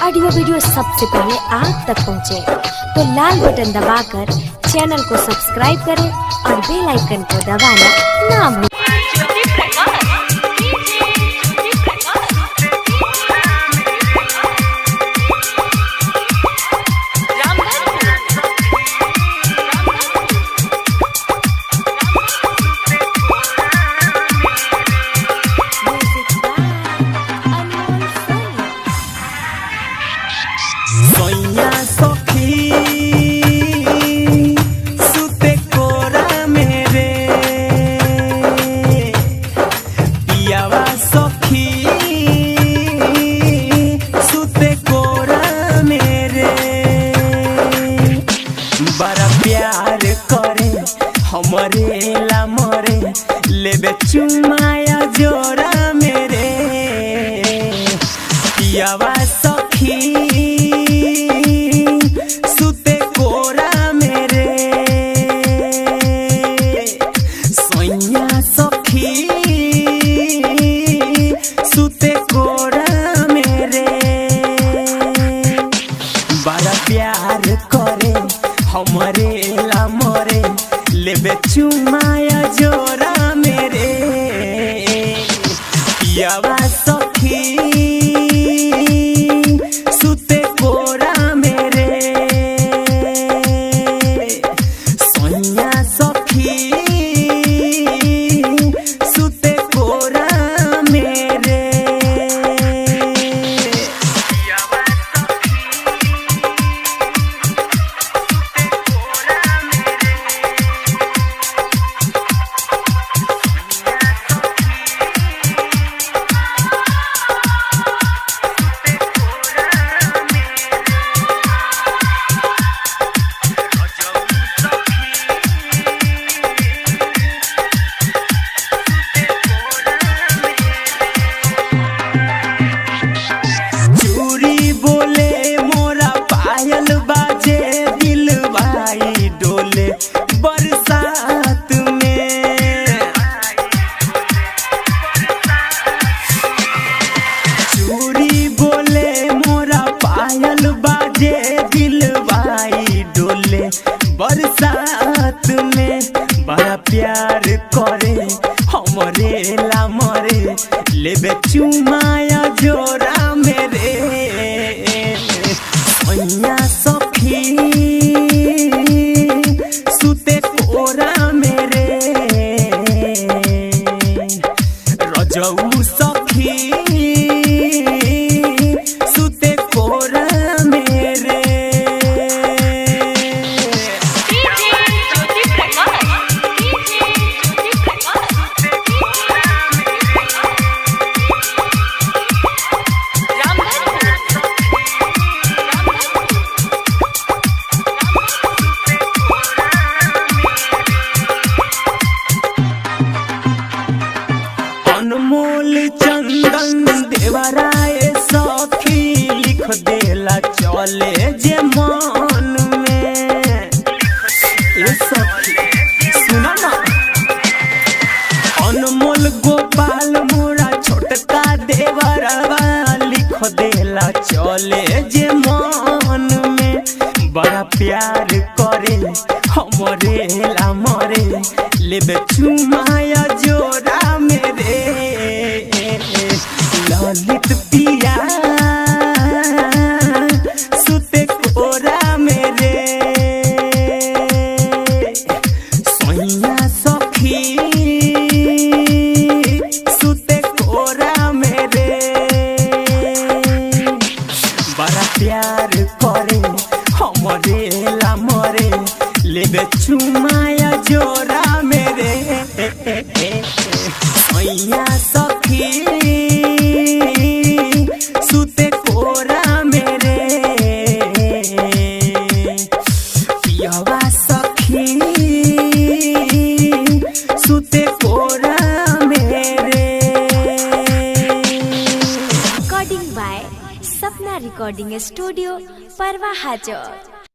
Audio video सबसे पहले आप तक पहुंचे, तो लाल बटन दबाकर चैनल को सब्सक्राइब करें और बेल आइकन को दबाना ना भूलें। बड़ा प्यार करे हमरे ला मरे लेबे चुमाया जोरा मेरे पियावा सखी सुते कोरा मेरे सोनिया सखी सुते कोरा मेरे बड़ा प्यार करे हमरे ला मरे लेबे चुमाया जोरा मेरे पियावा सखी सुते कोरा मेरे सोनिया सखी सुते कोरा मेरे बरसात में चूड़ी बोले मोरा पायल बाजे दिलवाई डोले बरसात में बड़ा प्यार करे हमरे ला मरे लेबे चुमाया जोरा मेरे सोनिया सखी सुते कोरा मेरे रजऊ सखी सुते कोरा मेरे अनमोल चंदन देवराय सखी लिख देला चले जे मन में ए सखी सुना ना अनमोल गोपाल मोरा छोटका देवरवा लिख देला चले जे मन में बड़ा प्यार करे हमरे ला मरे लेबे चुमाया जोरा मेरे ललित पिया सुते कोरा मेरे सोनिया सखी सुते कोरा मेरे बड़ा प्यार करे हमरे ला मरे लेबे चुमाया जोरा मेरे सोनिया सखी सुते कोरा मेरे पियावा सखी सुते कोरा मेरे। Recording by Sapna recording studio परवा हाजर।